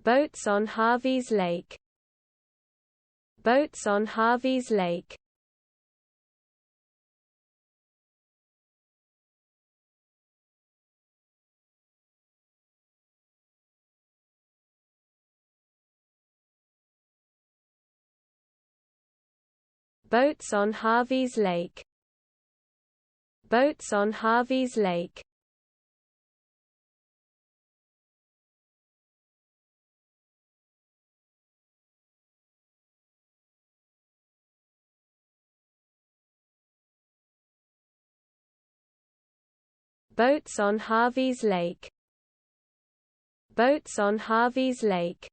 Boats on Harvey's Lake. Boats on Harvey's Lake. Boats on Harvey's Lake. Boats on Harvey's Lake. Boats on Harvey's Lake. Boats on Harvey's Lake.